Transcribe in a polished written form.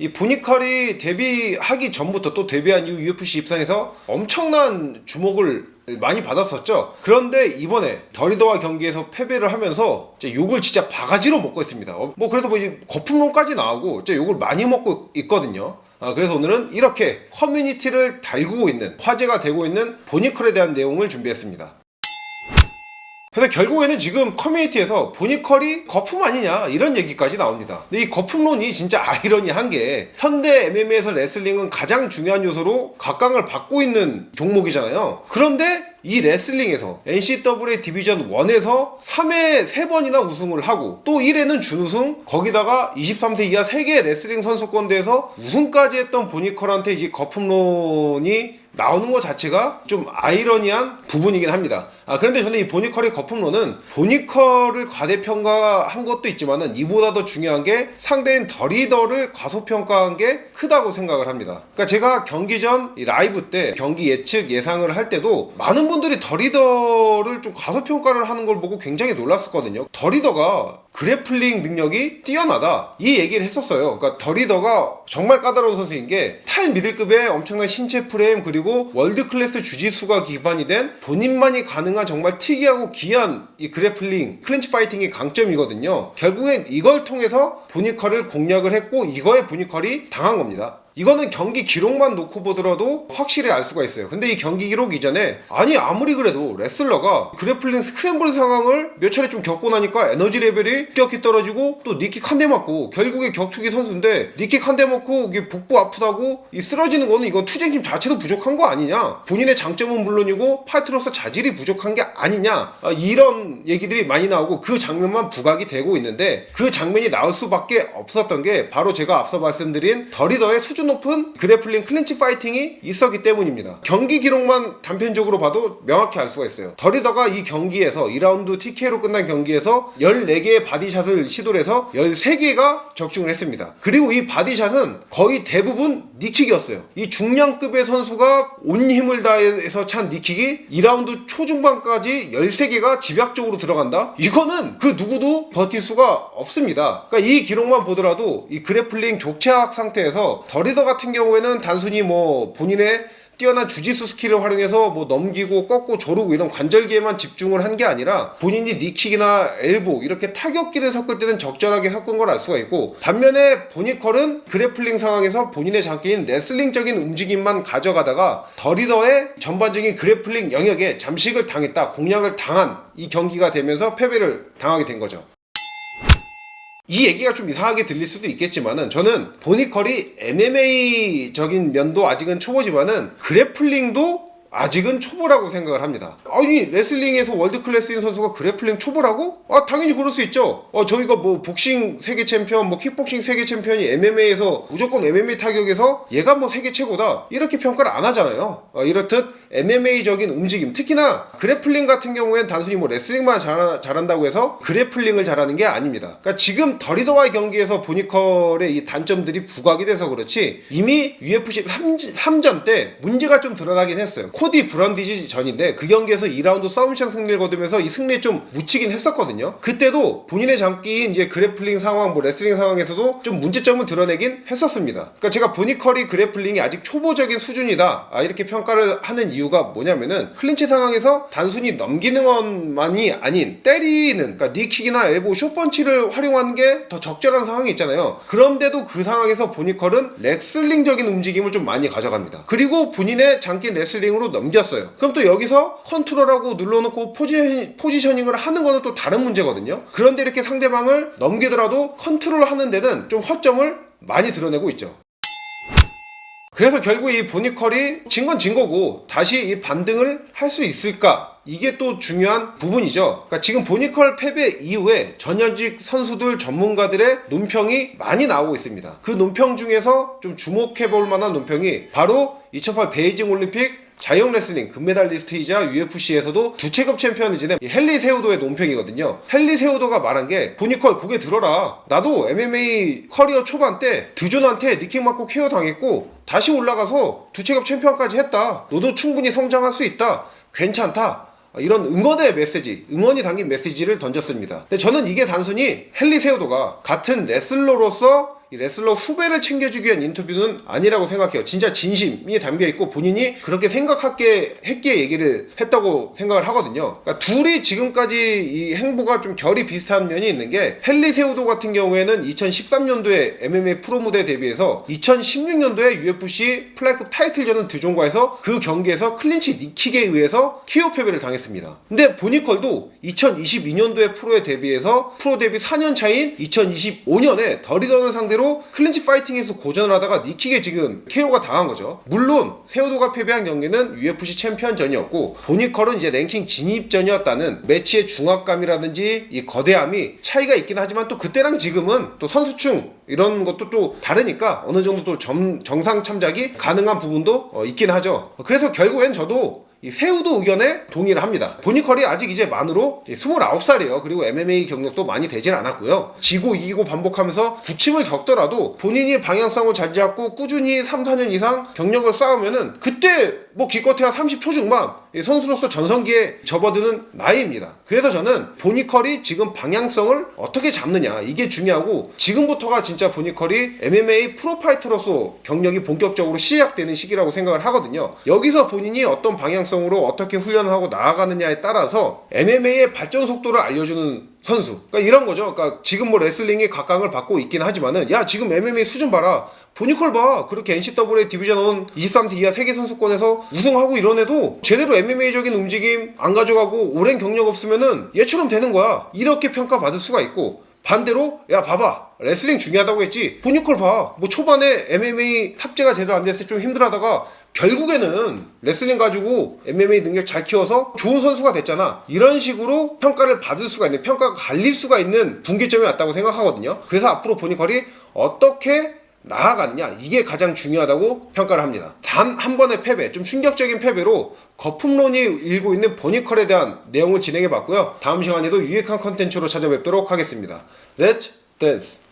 이 보니컬이 데뷔하기 전부터 또 데뷔한 이후 UFC 입상에서 엄청난 주목을 많이 받았었죠. 그런데 이번에 더리더와 경기에서 패배를 하면서 욕을 진짜 바가지로 먹고 있습니다. 그래서 이제 거품론까지 나오고 욕을 많이 먹고 있거든요. 그래서 오늘은 이렇게 커뮤니티를 달구고 있는, 화제가 되고 있는 보니컬에 대한 내용을 준비했습니다. 그래서 결국에는 지금 커뮤니티에서 보니컬이 거품 아니냐 이런 얘기까지 나옵니다. 근데 이 거품론이 진짜 아이러니한 게 현대 MMA에서 레슬링은 가장 중요한 요소로 각광을 받고 있는 종목이잖아요. 그런데 이 레슬링에서 NCAA 디비전 1에서 3회 3번이나 우승을 하고 또 1회는 준우승, 거기다가 23세 이하 세계 레슬링 선수권대회에서 우승까지 했던 보니컬한테 이제 거품론이 나오는 것 자체가 좀 아이러니한 부분이긴 합니다. 그런데 저는 이 보니컬의 거품론은 보니컬을 과대평가한 것도 있지만은 이보다 더 중요한 게 상대인 더리더를 과소평가한 게 크다고 생각을 합니다. 그러니까 제가 경기 전 라이브 때 경기 예측 예상을 할 때도 많은 분들이 더리더를 좀 과소평가를 하는 걸 보고 굉장히 놀랐었거든요. 더리더가 그래플링 능력이 뛰어나다 이 얘기를 했었어요. 그러니까 더리더가 정말 까다로운 선수인 게 탈 미들급의 엄청난 신체 프레임 그리고 월드 클래스 주짓수가 기반이 된 본인만이 가능한 정말 특이하고 귀한 이 그래플링 클린치 파이팅이 강점이거든요. 결국엔 이걸 통해서 보니컬을 공략을 했고 이거에 보니컬이 당한 겁니다. 이거는 경기 기록만 놓고 보더라도 확실히 알 수가 있어요. 근데 이 경기 기록 이전에 아무리 그래도 레슬러가 그래플링 스크램블 상황을 몇 차례 좀 겪고 나니까 에너지 레벨이 급격히 떨어지고 또 니킥 한 대 맞고 결국에 격투기 선수인데 니킥 한 대 맞고 이게 복부 아프다고 이 쓰러지는 거는 이건 투쟁팀 자체도 부족한 거 아니냐, 본인의 장점은 물론이고 파이터로서 자질이 부족한 게 아니냐, 이런 얘기들이 많이 나오고 그 장면만 부각이 되고 있는데 그 장면이 나올 수밖에 없었던 게 바로 제가 앞서 말씀드린 더리더의 수준 높은 그래플링 클린치 파이팅이 있었기 때문입니다. 경기 기록만 단편적으로 봐도 명확히 알 수가 있어요. 더리더가 이 경기에서 2라운드 TK로 끝난 경기에서 14개의 바디샷을 시도를 해서 13개가 적중을 했습니다. 그리고 이 바디샷은 거의 대부분 니킥이었어요. 이 중량급의 선수가 온 힘을 다해서 찬 니킥이 2라운드 초중반까지 13개가 집약적으로 들어간다? 이거는 그 누구도 버틸 수가 없습니다. 그러니까 이 기록만 보더라도 이 그래플링 교체학 상태에서 더리더 같은 경우에는 단순히 본인의 뛰어난 주짓수 스킬을 활용해서 넘기고 꺾고 조르고 이런 관절기에만 집중을 한 게 아니라 본인이 니킥이나 엘보 이렇게 타격기를 섞을 때는 적절하게 섞은 걸 알 수가 있고, 반면에 보니컬은 그래플링 상황에서 본인의 장기인 레슬링적인 움직임만 가져가다가 더리더의 전반적인 그래플링 영역에 잠식을 당했다, 공략을 당한 이 경기가 되면서 패배를 당하게 된 거죠. 이 얘기가 좀 이상하게 들릴 수도 있겠지만은 저는 보니컬이 MMA적인 면도 아직은 초보지만은 그래플링도 아직은 초보라고 생각을 합니다. 아니 레슬링에서 월드 클래스인 선수가 그래플링 초보라고? 당연히 그럴 수 있죠. 저희가 복싱 세계 챔피언, 킥복싱 세계 챔피언이 MMA에서 무조건 MMA 타격에서 얘가 세계 최고다 이렇게 평가를 안 하잖아요. 이렇듯 MMA적인 움직임, 특히나 그래플링 같은 경우엔 단순히 레슬링만 잘한다고 해서 그래플링을 잘하는 게 아닙니다. 그러니까 지금 더리더와의 경기에서 보니컬의 이 단점들이 부각이 돼서 그렇지 이미 UFC 3전 때 문제가 좀 드러나긴 했어요. 코디 브런디지 전인데 그 경기에서 2라운드 서브미션 승리를 거두면서 이 승리에 좀 묻히긴 했었거든요. 그때도 본인의 장기인 이제 그래플링 상황, 레슬링 상황에서도 좀 문제점을 드러내긴 했었습니다. 그러니까 제가 보니컬이 그래플링이 아직 초보적인 수준이다 이렇게 평가를 하는 이유가 뭐냐면은 클린치 상황에서 단순히 넘기는 것만이 아닌 때리는, 그러니까 니킥이나 엘보, 숏펀치를 활용하는 게 더 적절한 상황이 있잖아요. 그런데도 그 상황에서 보니컬은 레슬링적인 움직임을 좀 많이 가져갑니다. 그리고 본인의 장기인 레슬링으로 넘겼어요. 그럼 또 여기서 컨트롤하고 눌러놓고 포지셔닝을 하는 거는 또 다른 문제거든요. 그런데 이렇게 상대방을 넘기더라도 컨트롤하는 데는 좀 허점을 많이 드러내고 있죠. 그래서 결국 이 보니컬이 진 건 진 거고 다시 이 반등을 할 수 있을까? 이게 또 중요한 부분이죠. 그러니까 지금 보니컬 패배 이후에 전현직 선수들 전문가들의 논평이 많이 나오고 있습니다. 그 논평 중에서 좀 주목해볼 만한 논평이 바로 2008 베이징 올림픽 자유형 레슬링 금메달리스트이자 UFC에서도 두 체급 챔피언이 지낸 헨리 세우도의 논평이거든요. 헨리 세우도가 말한 게 보니컬 고개 들어라. 나도 MMA 커리어 초반 때 드존한테 니킥 맞고 KO 당했고 다시 올라가서 두 체급 챔피언까지 했다. 너도 충분히 성장할 수 있다. 괜찮다. 이런 응원의 메시지, 응원이 담긴 메시지를 던졌습니다. 근데 저는 이게 단순히 헨리 세우도가 같은 레슬러로서 이 레슬러 후배를 챙겨주기 위한 인터뷰는 아니라고 생각해요. 진짜 진심이 담겨있고 본인이 그렇게 생각하게 했기에 얘기를 했다고 생각을 하거든요. 그러니까 둘이 지금까지 이 행보가 좀 결이 비슷한 면이 있는 게 헨리 세우도 같은 경우에는 2013년도에 MMA 프로 무대에 데뷔해서 2016년도에 UFC 플라이급 타이틀전은 드종과에서 그 경기에서 클린치 니킥에 의해서 KO 패배를 당했습니다. 근데 보니컬도 2022년도에 프로에 데뷔해서 프로 데뷔 4년 차인 2025년에 더리던을 상대로 클린치 파이팅에서 고전을 하다가 니킥에 지금 KO가 당한 거죠. 물론 세우도가 패배한 경기는 UFC 챔피언전이었고 보니컬은 이제 랭킹 진입전이었다는 매치의 중압감이라든지 이 거대함이 차이가 있긴 하지만 또 그때랑 지금은 또 선수층 이런 것도 또 다르니까 어느 정도 또 정상 참작이 가능한 부분도 있긴 하죠. 그래서 결국엔 저도 이 세우도 의견에 동의를 합니다. 보니컬이 아직 이제 만으로 29살이에요. 그리고 MMA 경력도 많이 되진 않았고요. 지고 이기고 반복하면서 부침을 겪더라도 본인이 방향성을 잘 잡고 꾸준히 3, 4년 이상 경력을 쌓으면은 그때 뭐 기껏해야 30초 중반 선수로서 전성기에 접어드는 나이입니다. 그래서 저는 보니컬이 지금 방향성을 어떻게 잡느냐 이게 중요하고 지금부터가 진짜 보니컬이 MMA 프로파이터로서 경력이 본격적으로 시작되는 시기라고 생각을 하거든요. 여기서 본인이 어떤 방향성으로 어떻게 훈련을 하고 나아가느냐에 따라서 MMA의 발전 속도를 알려주는 선수. 그러니까 이런 거죠. 그러니까 지금 뭐 레슬링이 각광을 받고 있긴 하지만은 야 지금 MMA 수준 봐라. 보니컬 봐. 그렇게 NCAA 디비전 23세 이하 세계 선수권에서 우승하고 이런 애도 제대로 MMA적인 움직임 안 가져가고 오랜 경력 없으면은 얘처럼 되는 거야. 이렇게 평가받을 수가 있고 반대로 야 봐봐. 레슬링 중요하다고 했지. 보니컬 봐. 뭐 초반에 MMA 탑재가 제대로 안 됐을 때 좀 힘들어하다가 결국에는 레슬링 가지고 MMA 능력 잘 키워서 좋은 선수가 됐잖아. 이런 식으로 평가를 받을 수가 있는, 평가가 갈릴 수가 있는 분기점이 왔다고 생각하거든요. 그래서 앞으로 보니컬이 어떻게 나아가느냐 이게 가장 중요하다고 평가를 합니다. 단 한 번의 패배, 좀 충격적인 패배로 거품론이 일고 있는 보니컬에 대한 내용을 진행해 봤고요. 다음 시간에도 유익한 컨텐츠로 찾아뵙도록 하겠습니다. Let's dance!